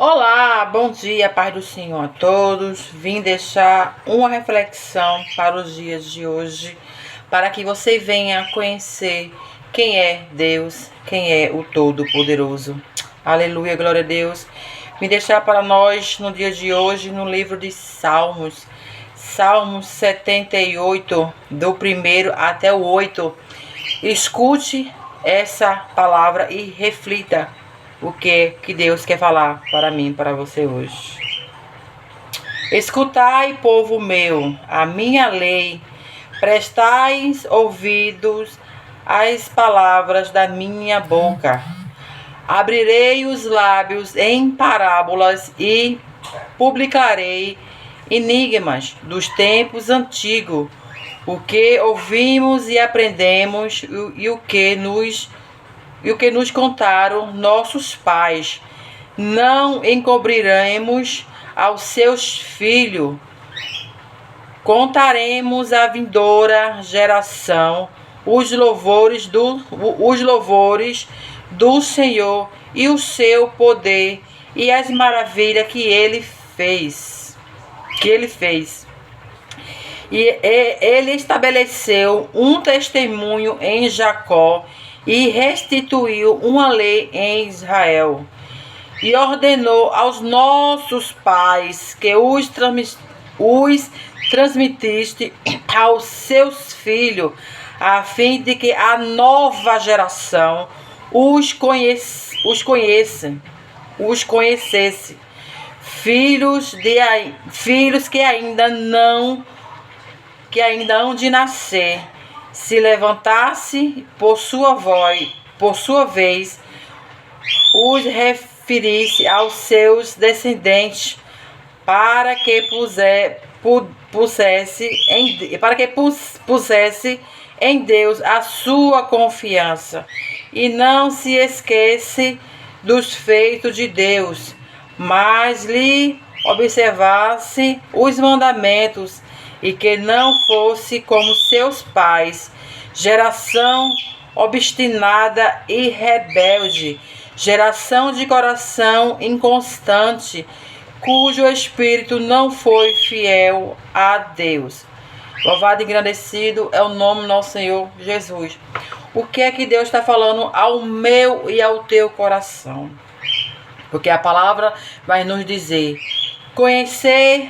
Olá, bom dia, paz do Senhor a todos. Vim deixar uma reflexão para os dias de hoje, para que você venha conhecer quem é Deus, quem é o Todo-Poderoso. Aleluia, glória a Deus. Vim deixar para nós no dia de hoje no livro de Salmos, Salmos 78, do 1º até o 8. Escute essa palavra e reflita o que Deus quer falar para mim, para você hoje. Escutai, povo meu, a minha lei, prestai ouvidos às palavras da minha boca. Abrirei os lábios em parábolas e publicarei enigmas dos tempos antigos, o que ouvimos e aprendemos e o que nos contaram nossos pais. Não encobriremos aos seus filhos. Contaremos à vindoura geração os louvores do Senhor e o seu poder e as maravilhas que ele fez. E ele estabeleceu um testemunho em Jacó e restituiu uma lei em Israel. E ordenou aos nossos pais que os transmitiste aos seus filhos, a fim de que a nova geração os conhecesse. Filhos que ainda não de nascer, se levantasse por sua vez, os referisse aos seus descendentes, para que pusesse em Deus a sua confiança, e não se esquece dos feitos de Deus, mas lhe observasse os mandamentos, e que não fosse como seus pais, geração obstinada e rebelde, geração de coração inconstante, cujo espírito não foi fiel a Deus. Louvado e engrandecido é o nome do nosso Senhor Jesus. O que é que Deus está falando ao meu e ao teu coração? Porque a palavra vai nos dizer: conhecer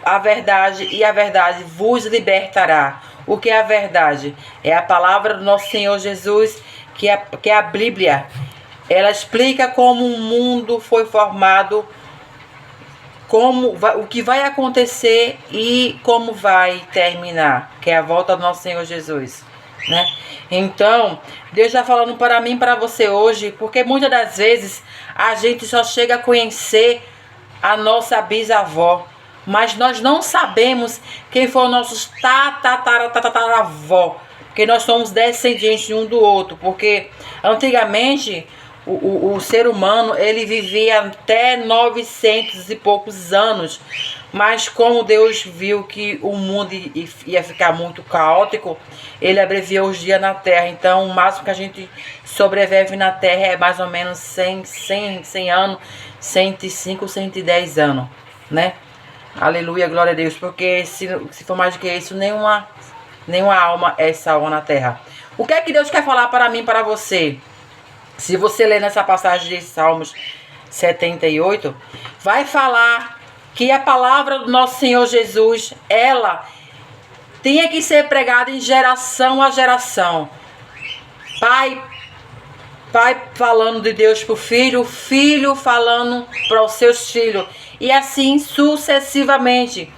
a verdade, e a verdade vos libertará. O que é a verdade? É a palavra do nosso Senhor Jesus, que é a Bíblia. Ela explica como o mundo foi formado, o que vai acontecer e como vai terminar, que é a volta do nosso Senhor Jesus, né? Então, Deus está falando para mim, para você hoje, porque muitas das vezes a gente só chega a conhecer a nossa bisavó, mas nós não sabemos quem foram nossos tataravó, porque nós somos descendentes um do outro, porque antigamente o ser humano, ele vivia até 900 e poucos anos, mas como Deus viu que o mundo ia ficar muito caótico, ele abreviou os dias na Terra. Então o máximo que a gente sobrevive na Terra é mais ou menos 100 anos, 105, 110 anos, né? Aleluia, glória a Deus, porque se for mais do que isso, nenhuma alma é salva na terra. O que é que Deus quer falar para mim, para você? Se você ler nessa passagem de Salmos 78, vai falar que a palavra do nosso Senhor Jesus, ela tinha que ser pregada em geração a geração. Pai falando de Deus para o filho, filho falando para os seus filhos, e assim sucessivamente.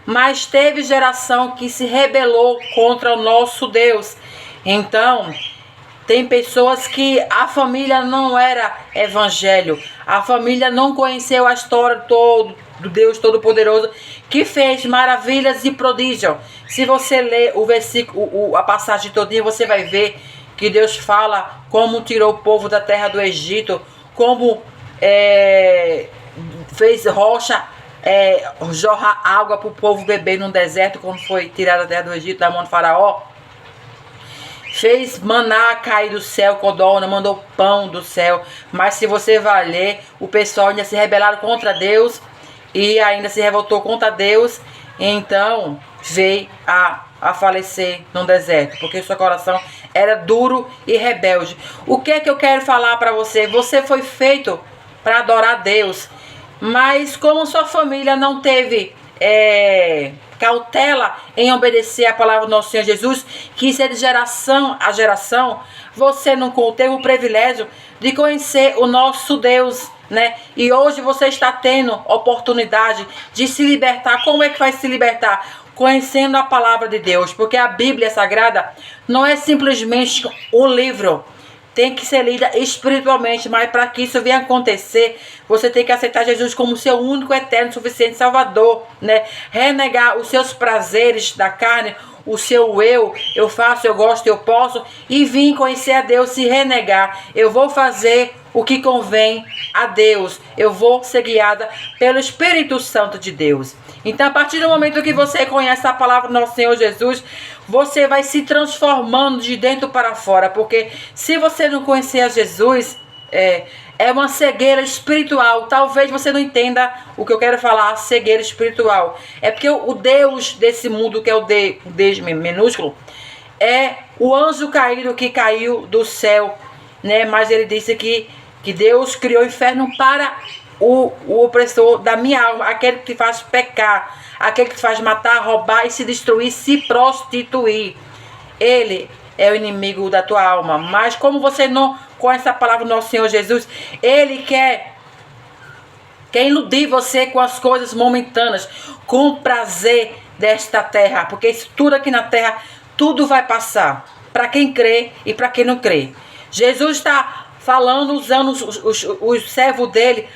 Mas teve geração que se rebelou contra o nosso Deus. Então, tem pessoas que a família não era evangelho, a família não conheceu a história do Deus Todo-Poderoso, que fez maravilhas e prodígios. Se você ler o versículo, a passagem todinha, você vai ver que Deus fala como tirou o povo da terra do Egito, como fez rocha jorrar água para o povo beber no deserto, quando foi tirado da terra do Egito, da mão do faraó. fez maná cair do céu, codorna, mandou pão do céu. Mas se você vai ler, o pessoal ainda se rebelaram contra Deus e ainda se revoltou contra Deus. Então veio a falecer no deserto, porque seu coração era duro e rebelde. O que é que eu quero falar para você? Você foi feito para adorar Deus, mas como sua família não teve cautela em obedecer a palavra do nosso Senhor Jesus, que isso é de geração a geração, você não teve o privilégio de conhecer o nosso Deus, né? E hoje você está tendo oportunidade de se libertar. Como é que vai se libertar? Conhecendo a palavra de Deus, porque a Bíblia Sagrada não é simplesmente um livro, tem que ser lida espiritualmente, mas para que isso venha acontecer, você tem que aceitar Jesus como seu único, eterno, suficiente Salvador, né? Renegar os seus prazeres da carne, o seu eu faço, eu gosto, eu posso, e vir conhecer a Deus, se renegar. Eu vou fazer o que convém a Deus, eu vou ser guiada pelo Espírito Santo de Deus. Então, a partir do momento que você conhece a palavra do nosso Senhor Jesus, você vai se transformando de dentro para fora, porque se você não conhecer a Jesus, é uma cegueira espiritual. Talvez você não entenda o que eu quero falar, cegueira espiritual. É porque o Deus desse mundo, que é o Deus minúsculo, é o anjo caído que caiu do céu, né? Mas ele disse que Deus criou o inferno para o opressor da minha alma, aquele que te faz pecar, aquele que te faz matar, roubar e se destruir, se prostituir. Ele é o inimigo da tua alma. Mas como você não conhece a palavra do nosso Senhor Jesus, ele quer iludir você com as coisas momentâneas, com o prazer desta terra, porque isso tudo aqui na terra, tudo vai passar, para quem crê e para quem não crê. Jesus está falando, usando os servos dele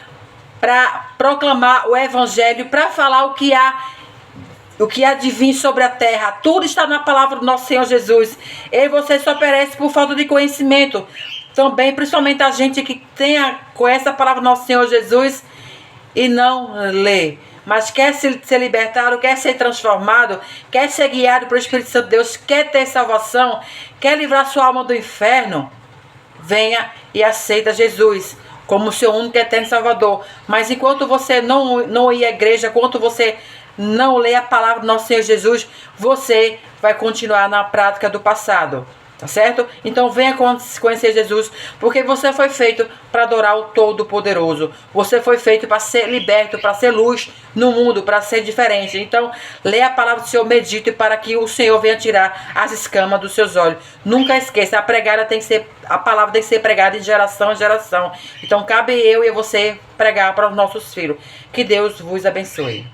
para proclamar o evangelho, para falar o que há de vir sobre a terra. Tudo está na palavra do nosso Senhor Jesus. E você só perece por falta de conhecimento. Também, principalmente a gente que conhece a palavra do nosso Senhor Jesus e não lê, mas quer ser libertado, quer ser transformado, quer ser guiado pelo Espírito Santo de Deus, quer ter salvação, quer livrar sua alma do inferno, venha e aceita Jesus como seu único eterno Salvador. Mas enquanto você não ir à igreja, enquanto você não lê a palavra do nosso Senhor Jesus, você vai continuar na prática do passado. Tá certo? Então venha conhecer Jesus, porque você foi feito para adorar o Todo-Poderoso. Você foi feito para ser liberto, para ser luz no mundo, para ser diferente. Então, leia a palavra do Senhor, medite para que o Senhor venha tirar as escamas dos seus olhos. Nunca esqueça, a palavra tem que ser pregada de geração em geração. Então, cabe eu e você pregar para os nossos filhos. Que Deus vos abençoe.